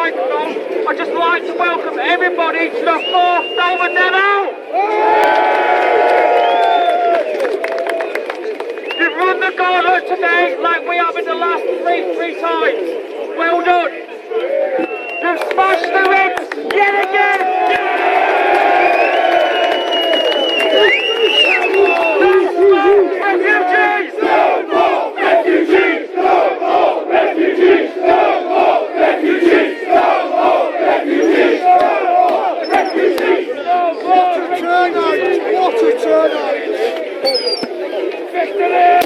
microphone, I'd just like to welcome everybody to the 4th Dover Demo! You've run the gauntlet today like we have in the last three times. Well done! You've smashed the ribs yet again! Refugees! No more refugees! No more refugees! No more refugees! No more refugees! No more refugees! No more refugees! What a turnout! Victory!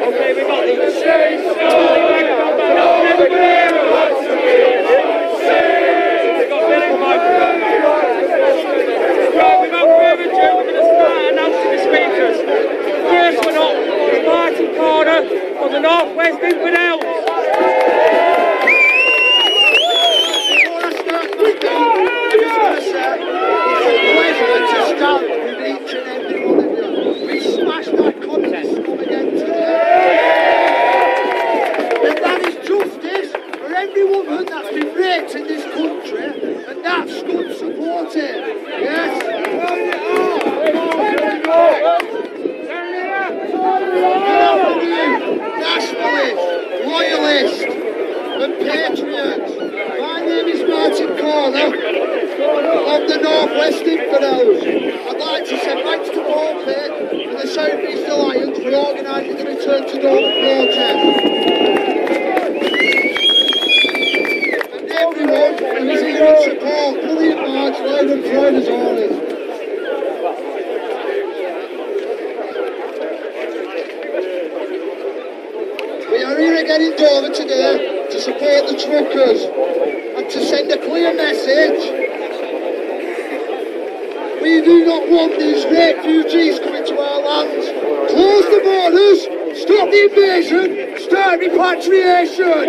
Okay, we got the change. On the Northwest Infidels. Before I start quickly, I'm just going to say it's a pleasure to stand with each and every one of you. We smashed that communist scum again today. And that is justice for every woman that's been raped in this country, and that scum supported. Yes? Nationalists, loyalists and patriots. My name is Martin Corner of the Northwest Infidels. I'd like to say thanks to Morpeth and the South East Alliance for organising the Return to Dover project. And everyone who is here in support, brilliant march, loud and proud as always. We are here again in Dover today to support the truckers and to send a clear message. We do not want these refugees coming to our lands. Close the borders, stop the invasion, start repatriation.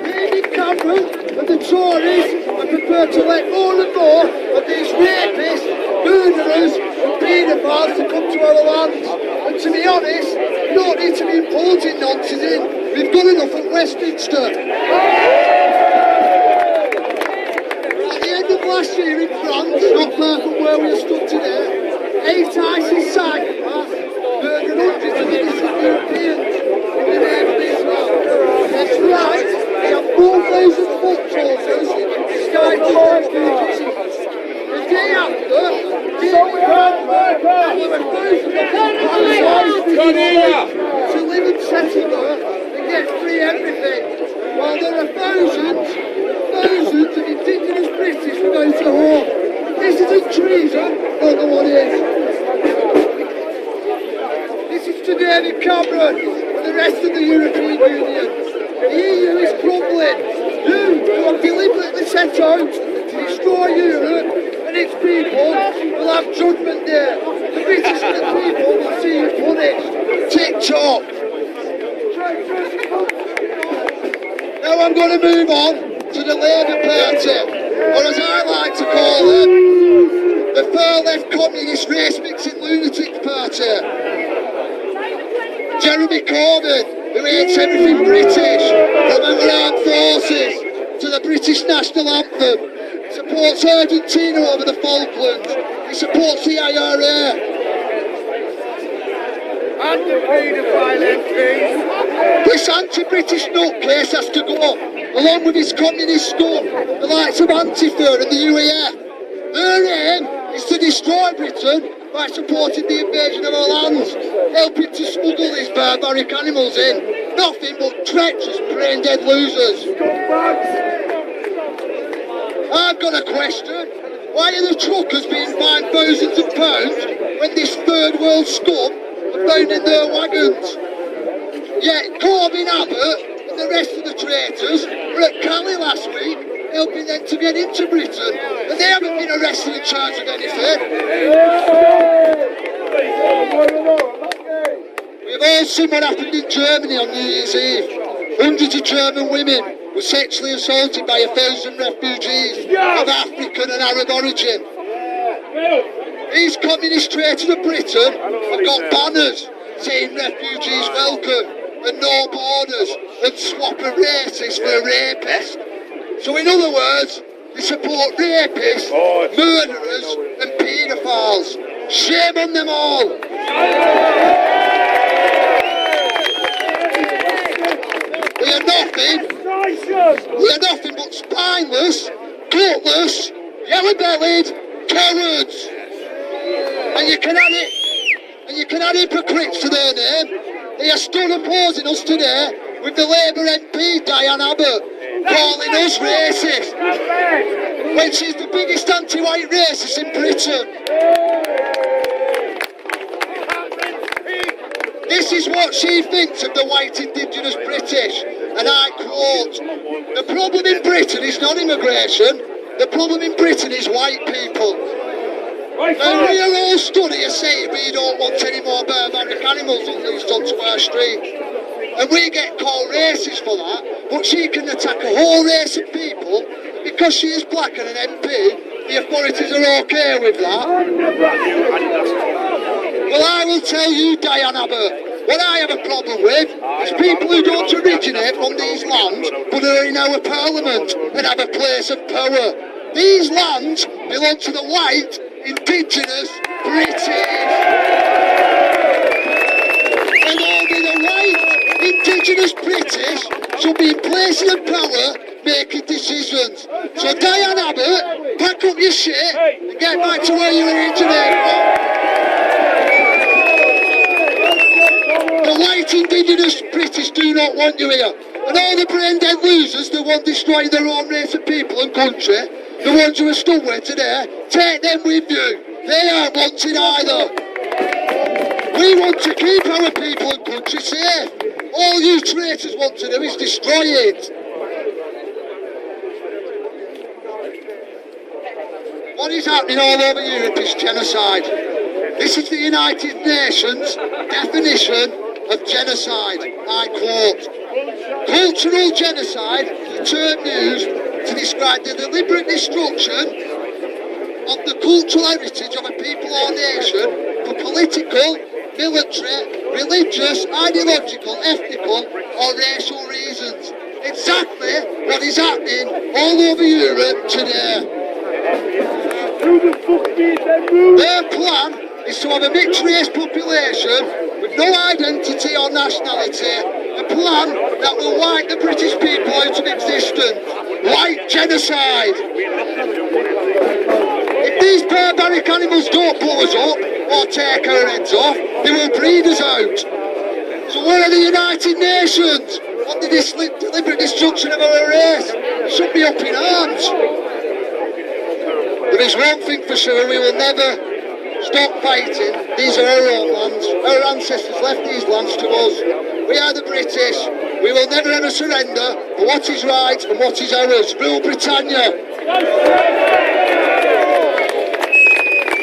David Cameron and the Tories are prepared to let more and more of these rapists, murderers and paedophiles to come to our lands. And to be honest, we don't need to be importing nonsense in. We've got enough at Westminster. At the end of last year in France, not far from where we are stood today, 8 ISIS psychopaths murdered hundreds of innocent Europeans in the name of Islam. That's right, they have 4,000 foot soldiers disguised as refugees. The day after, to live and settle there and get free everything, while there are thousands of indigenous British without a home. This isn't treason, don't know what is. This is to David Cameron and the rest of the European Union. The EU is crumbling. You who have deliberately set out to destroy Europe and its people will have judgment day. The British people will see you punished. Tick-tock. Now I'm going to move on to the Labour Party, or as I like to call them, the far-left communist race-mixing lunatic party. Jeremy Corbyn, who hates everything British, from our armed forces to the British national anthem, supports Argentina over the Falklands. He supports the IRA. And the paedophile MPs. This anti-British nutcase has to go, along with his communist scum, the likes of Antifa and the UEF. Their aim is to destroy Britain by supporting the invasion of our lands, helping to smuggle these barbaric animals in. Nothing but treacherous, brain-dead losers. I've got a question. Why are the truckers being fined thousands of pounds when this third world scum are found in their wagons? Yet Corbyn, Abbott and the rest of the traitors were at Cali last week helping them to get into Britain, and they haven't been arrested and charged with anything. We've all seen what happened in Germany on New Year's Eve. Hundreds of German women were sexually assaulted by 1,000 refugees of African and Arab origin. These communist traitors of Britain have got banners saying refugees welcome and no borders and swap a racist for a rapist. So in other words, they support rapists, murderers and paedophiles. Shame on them all. We are nothing but spineless, gutless, yellow-bellied cowards. And you can add hypocrites to their name. They are still opposing us today with the Labour MP Diane Abbott calling us racist, when she's the biggest anti-white racist in Britain. This is what she thinks of the white indigenous British, and I quote, "The problem in Britain is not immigration, the problem in Britain is white people." Now we are all stood here saying we don't want any more barbaric animals unleashed onto our streets, and we get called racist for that, but she can attack a whole race of people because she is black and an MP. The authorities are okay with that. Well, I will tell you, Diane Abbott, what I have a problem with is people who don't originate from these lands but are in our parliament and have a place of power. These lands belong to the white, indigenous British. And only the white, indigenous British should be in places of power making decisions. So Diane Abbott, pack up your shit and get back to where you originate from. The white indigenous British do not want you here. And all the brain-dead losers that want destroying their own race of people and country, the ones who are stood with today, take them with you. They aren't wanted either. We want to keep our people and country safe. All you traitors want to do is destroy it. What is happening all over Europe is genocide. This is the United Nations definition of genocide. I quote, "Cultural genocide, the term used to describe the deliberate destruction of the cultural heritage of a people or nation for political, military, religious, ideological, ethnical or racial reasons." Exactly what is happening all over Europe today. Their plan is to have a mixed race population with no identity or nationality, a plan that will wipe the British people out of existence. White genocide. If these barbaric animals don't blow us up or take our heads off, they will breed us out. So where are the United Nations on the deliberate destruction of our race? They should be up in arms. There is one thing for sure, we will never stop fighting. These are our own lands. Our ancestors left these lands to us. We are the British. We will never ever surrender for what is right and what is ours. Rule Britannia.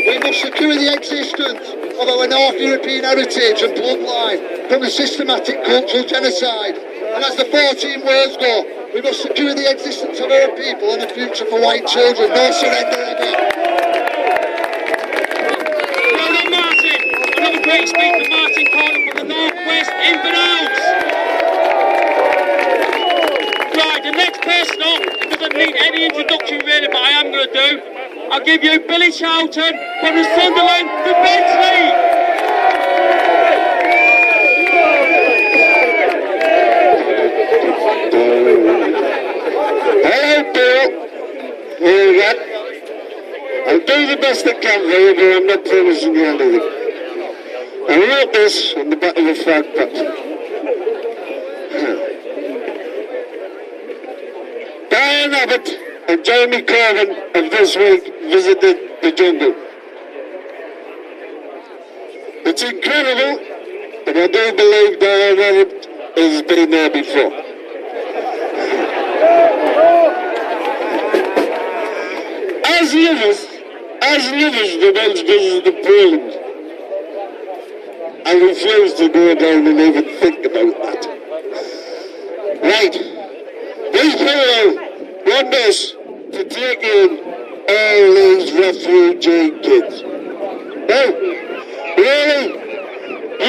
We must secure the existence of our North European heritage and bloodline from a systematic cultural genocide. And as the 14 words go, we must secure the existence of our people and a future for white children. No surrender ever. Well done, Martin. Another great speech from Martin calling for the Northwest infidels. Right, the next person up doesn't need any introduction really, but I am going to do. I'll give you Billy Charlton from the Sunderland Defence League. Hello, Bill. All right. I'll do the best I can for you, but I'm not promising you anything. I wrote this on the back of a flag pot. Diane Abbott and Jeremy Corbyn have this week visited the jungle. It's incredible, but I do believe Diane Abbott has been there before. As livers the men's visit of Poland, I refuse to go down and even think about that. Right, these people want us to take in all these refugee kids. No, really? You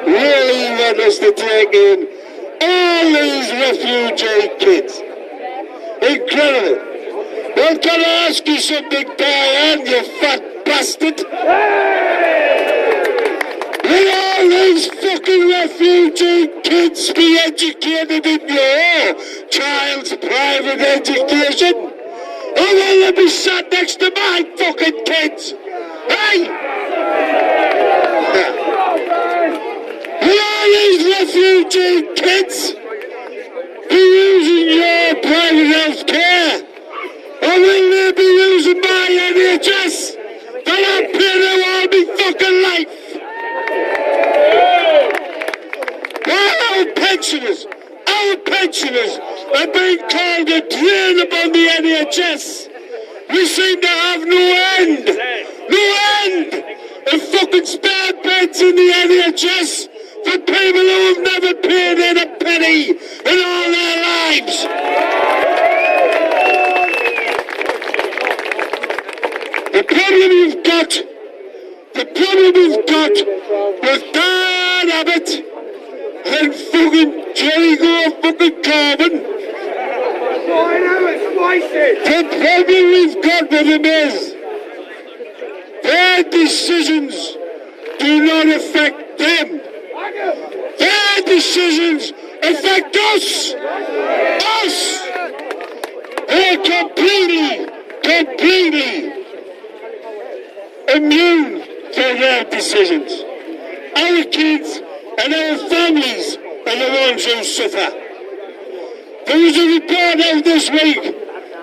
really want us to take in all these refugee kids? Incredible. Well, can I ask you something, Diane, you fat bastard? Will all these fucking refugee kids be educated in your child's private education? Or will they be sat next to my fucking kids? Hey! Will all these refugee kids be using your private health care? Or will they be using my NHS that I pay them all my fucking life? Our pensioners are being called a drain upon the NHS. We seem to have no end of fucking spare beds in the NHS for people who have never paid in a penny in all their lives. The problem we've got with Dan Abbott and fucking Jerry Gore fucking Corbyn. The problem we've got with them is their decisions do not affect them. Their decisions affect us. They're completely immune from their decisions. Our kids and our families are the ones who suffer. There was a report out this week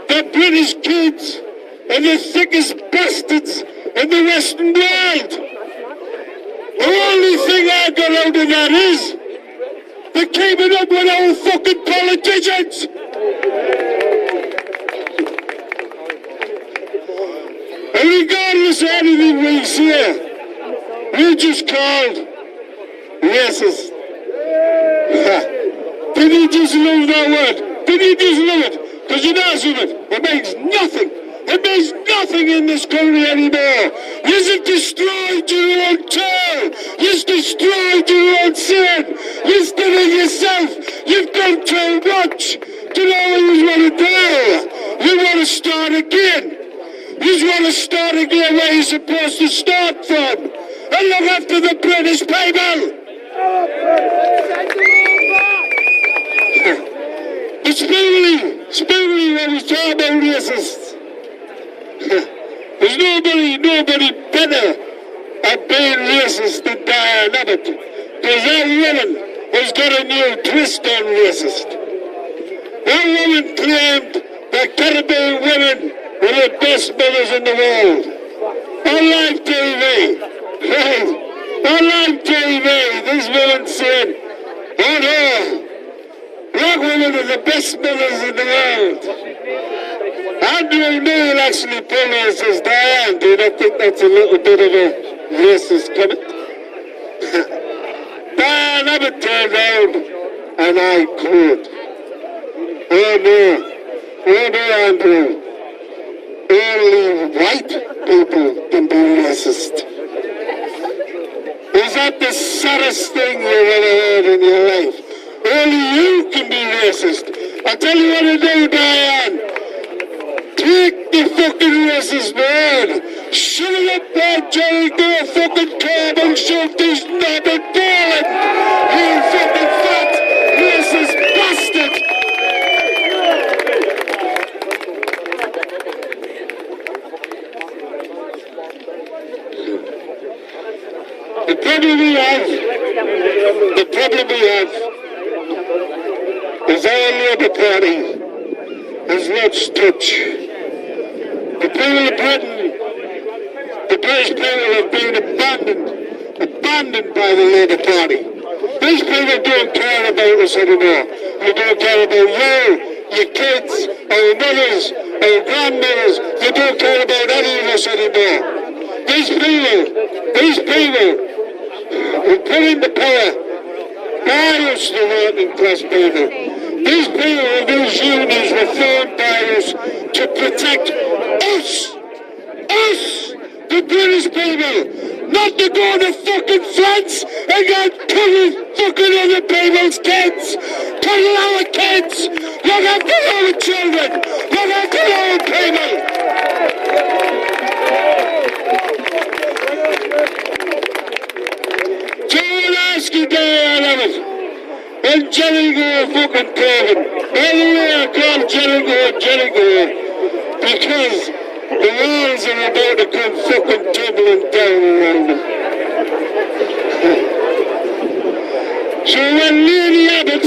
that British kids are the thickest bastards in the Western world. The only thing I got out of that is they're keeping up with our fucking politicians. And regardless of anything we say, we're just called racist. Did you just love that word? Did you just love it? Because you know something, it means nothing. It means nothing in this country anymore. You've destroyed your own town. You've destroyed your own sin. You've done it yourself. You've done too much to know what you want to do. You want to start again. You want to start again where you're supposed to start from. And look after the British people. But speedily when we talk about racists, there's nobody better at being racist than Diane Abbott. Because that woman has got a new twist on racist. That woman claimed that Caribbean women were the best mothers in the world. On live TV, right? On live TV, this woman said, oh no, black women are the best mothers in the world. Andrew Neil actually pulled her and says, Diane, do you not think that's a little bit of a racist comment? Diane Abbott turned around and I quote, oh no, Andrew, only white people can be racist. Is that the saddest thing you've ever heard in your life? Only you can be racist. I'll tell you what to do, Diane. Take the fucking racist word. Shove it up there, Jerry. Go fucking curb and shove this knob and Poland. You fucking fat racist bastard. The problem we have is our Labour Party has lost touch. The people of Britain, the British people have been abandoned by the Labour Party. These people don't care about us anymore. They don't care about you, your kids, our mothers, our grandmothers. They don't care about any of us anymore. These people who put in the power bias the working class people. These people of these unions were formed by us to protect us, the British people, not to go to fucking France and go killing fucking other people's kids. Killing our kids. Look after our children. Look after our people. So I'll ask you there, I love it. And Jericho fucking Corbin. By the way, I call Jericho because the walls are about to come fucking tumbling down around them. So when Lady Abbott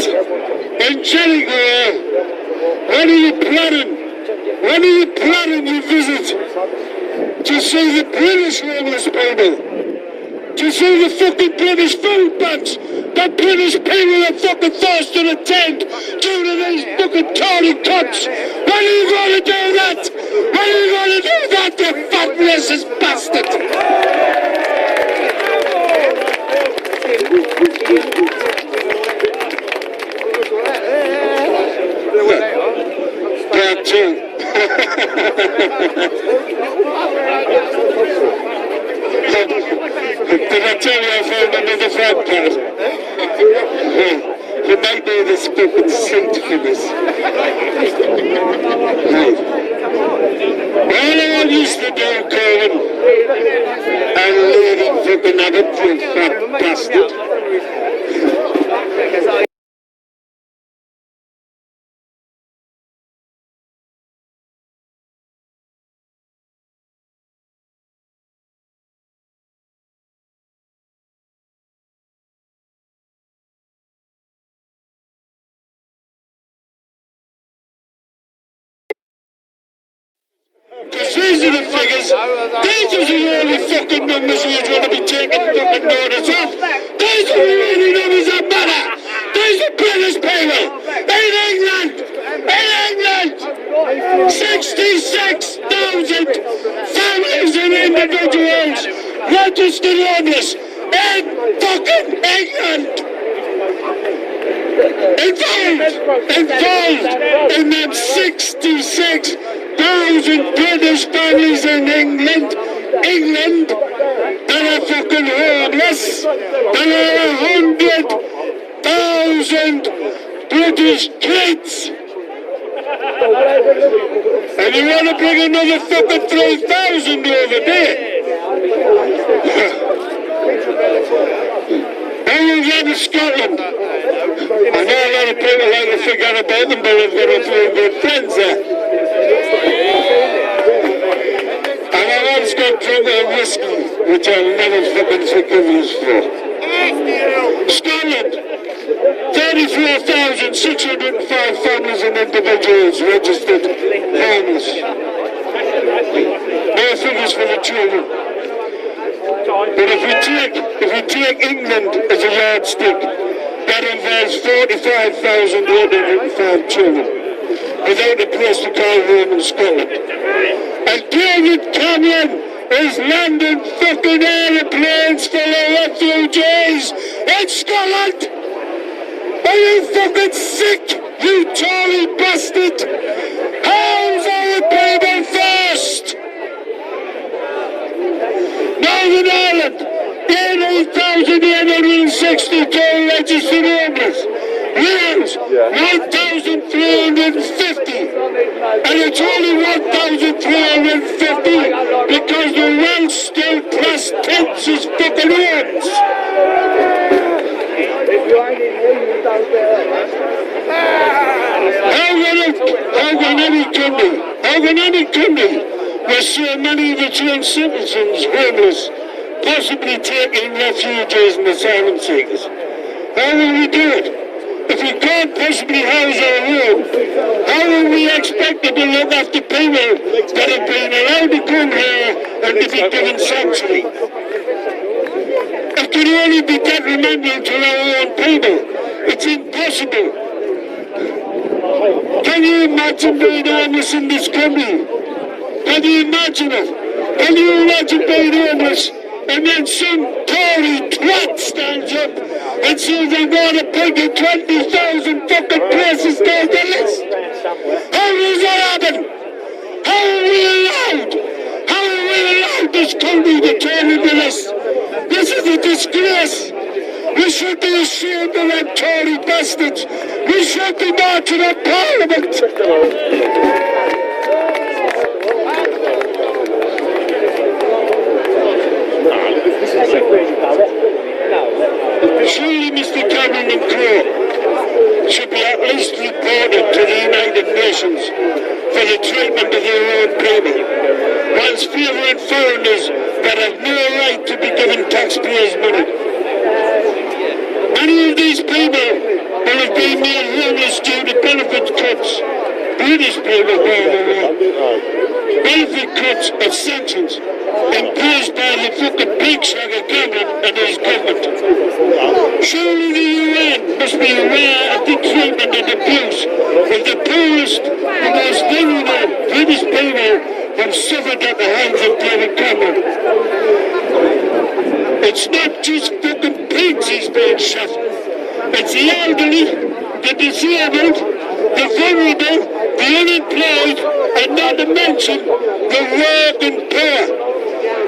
and Jericho, when are you planning your visit to see the British homeless people? To see the fucking British food banks? The British people are fucking forced to attend due to these fucking Tory cunts. When are you going to do that? When are you going to do that, you fat racist bastard? Part two. Did I tell you I found another fat part? You might know the fucking seat for this. Right. All I used to do, Colin, and leaving fucking Abbott, you fat bastard. Because these are the figures, these are the only fucking numbers you're going to be taking fucking notice of. These are the only numbers that matter. These are British people in England, 66,000 families and individuals registered homeless in fucking England. Involved in them 66,000 British families in England that are fucking homeless. There are 100,000 British kids. And you want to bring another fucking 3,000 over there? And you get to Scotland. I know a lot of people like to forget about them, but they've got a few good friends there. And I once got drunk with whiskey, which I'll never fucking forgive you for. Scotland, 34,605 families and individuals registered homeless. No figures for the children. But if we take England as a yardstick, that involves 45,105 children without a place to call home in Scotland. And David Cameron is landing fucking aeroplanes full of refugees in Scotland! Are you fucking sick, you Tory bastard? How's our people first? Northern Ireland, 18,862 registered homeless. Wales, 1,350. And it's only 1,350 because the Welsh still plus tents as fucking homes. How can any country where so many of its own citizens homeless possibly taking refugees and asylum seekers? How will we do it? If we can't possibly house our own, how will we expect to look after people that have been allowed to come here and to be given sanctuary? It can only be detrimental to our own people. It's impossible. Can you imagine being homeless in this country? Can you imagine it? Can you imagine being homeless and then some Tory twat stands up and says they're going to pick you 20,000 fucking places down the list? How does that happen? How are we allowed? How are we allowed to this country to turn into this. This is a disgrace. We should be ashamed of them Tory bastards. We should be marching at Parliament. Surely Mr. Cameron and Crow should be at least reported to the United Nations for the treatment of their own people, whilst favouring foreigners that have no right to be given taxpayers' money. Many of these people will have been made homeless due to benefit cuts. British people, by the way. Benefit cuts of sanctions imposed by the fucking pig shagger Cameron and his government. Surely the UN must be aware of the treatment and abuse of the poorest, the most vulnerable British people who have suffered at the hands of David Cameron. It's not just fucking pigs he's being shot. It's the elderly, the disabled, the vulnerable, the unemployed, and not to mention the working poor.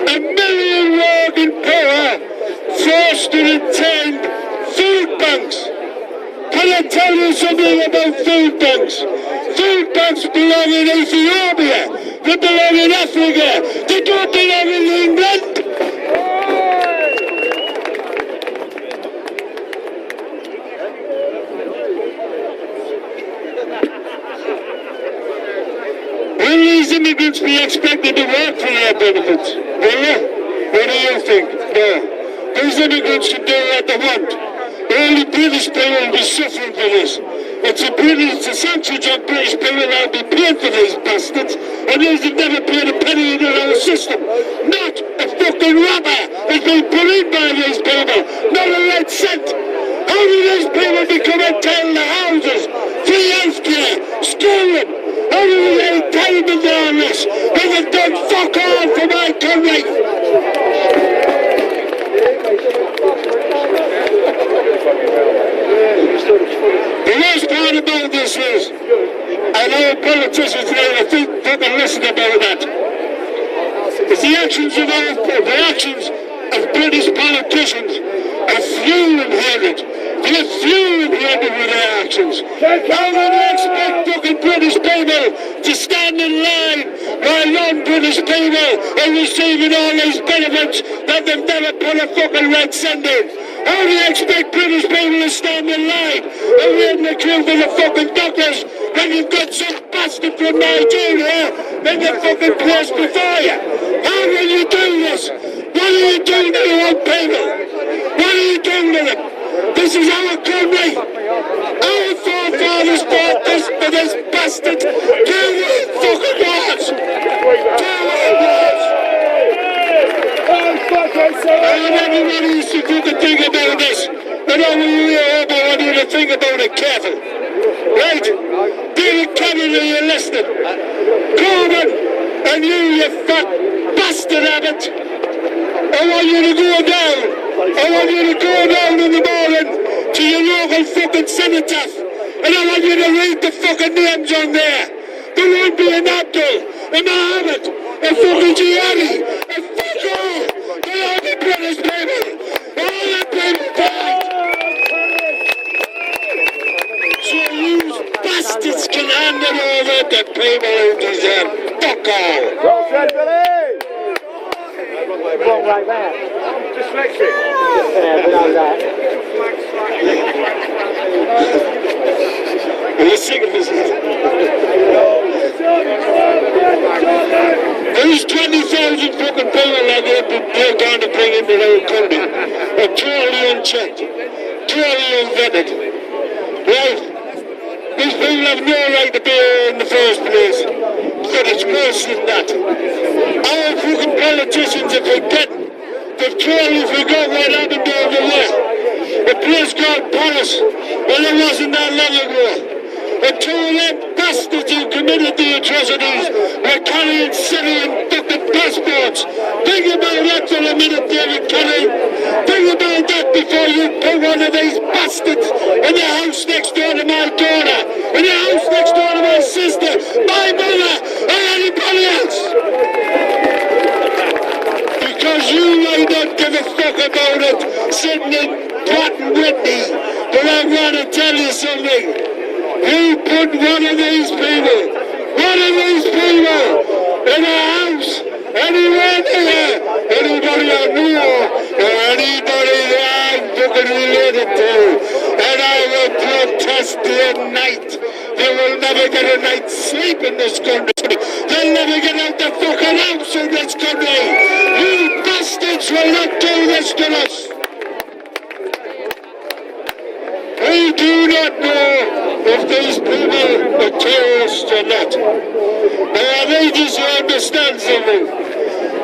1 million working poor forced to attend food banks. Can I tell you something about food banks? Food banks belong in Ethiopia. They belong in Africa. They don't belong in England. Will these immigrants be expected to work for their benefits? Will they? What do you think? No. These immigrants should do what they want. Only British people will be suffering for this. It's the sanctions on British people that will be paying for these bastards, and these have never paid a penny into our system. Not a fucking robber has been put in by these people. Not a red cent. How do these people become entitled to houses, free healthcare, schooling? How do they get entitlement on this? They have done fuck all for my country. The worst part about this is, I know politicians now think fucking listen about that. It's the actions of British politicians are fueling hatred. They're fueling hatred with their actions. How do they expect fucking British people to stand in line while non-British people are receiving all these benefits that they've never put a fucking red cent in? How do you expect British people to stand in line and wait in the queue for the fucking doctors when you've got some bastard from Nigeria in the fucking place before you? How will you do this? What are you doing to your own people? What are you doing to them? This is our country. Our forefathers fought this for this bastard. Do what fucking wars. Do what wars. And everybody used to fucking think about this. And I want you to think about it careful. Right? David Cameron, are you listening? Corbyn, and you fat bastard Abbott. I want you to go down. I want you to go down in the morning to your local fucking cenotaph. And I want you to read the fucking names on there. There won't be an Abdul, a Mohammed, a fucking Jihadi, a fuck all. They'll all be British people. All the people died. So you bastards can hand it over to people who deserve fuck all. Well said, Billy! Wrong right there. Dyslexic. Yeah, below that. Are you sick of this? These 20,000 fucking people that they're going to bring into their country are totally unchecked, totally unvetted. Right? These people have no right to be here in the first place. But it's worse than that. Our fucking politicians, if we get, they've totally forgot what happened over there. A place called Paris, well, it wasn't that long ago. And two of them bastards who committed the atrocities were carrying Syrian fucking passports. Think about that for a minute, David Kelly. Think about that before you put one of these bastards in the house next door to my daughter, in the house next door to my sister, my mother, or anybody else. Pratt and Whitney. But I want to tell you something. You put one of these people in a house, anywhere near anybody I know or anybody that I'm fucking related to, and I will protest day and night. They will never get a night's sleep in this country. They'll never get out the fucking house in this country. You bastards will not do this to us. We do not know if these people are terrorists or not. But I need you to understand something.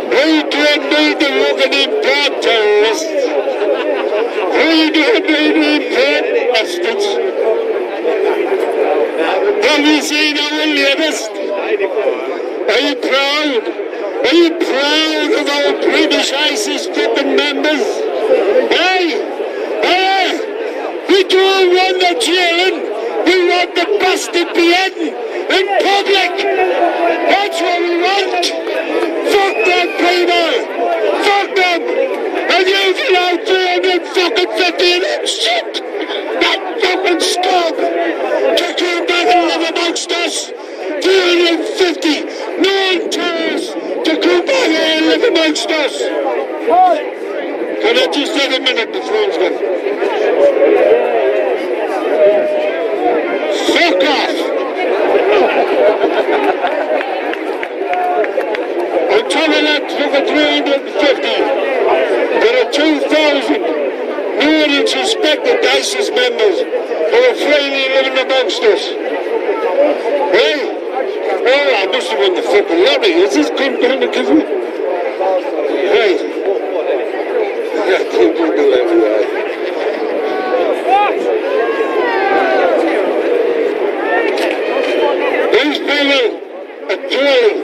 We don't need to look at import terrorists. We don't need to import bastards. Have you seen our latest? Are you proud? Are you proud of our British ISIS fucking members? Hey! Hey! We don't want the jailing. We want the bastard beheading in public. That's what we want. Fuck them people. Fuck them. And you can out 350 and that shit. That fucking scum. To come back and live amongst us. 350 non-terrorists to come back and live amongst us. Can I just have a minute before it's gone? Fuck off! I'm telling that for the 350. There are 2,000 new and suspected ISIS members who are freely living amongst us. Hey? Oh, I must have won the fucking lottery. Is this come down to give me? Right. I can't do that. These people are clearly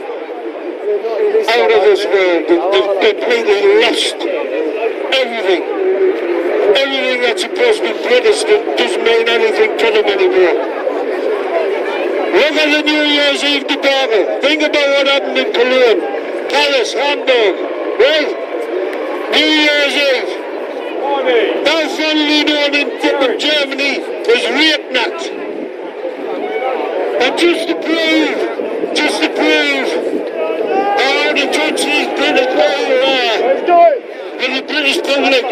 out of this world. They've completely lost everything. Everything that's supposed to be British doesn't mean anything to them anymore. Look at the New Year's Eve debacle. Think about what happened in Cologne, Paris, Hamburg, right? New Year's Eve. Now finally known in Germany as rape night. And just to prove how the country's British people are in the British public.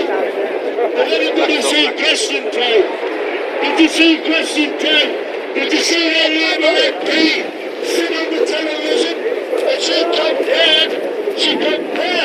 Did anybody see Question Time? Did you see Question Time? Did you see that Labour MP sit on the television and she compared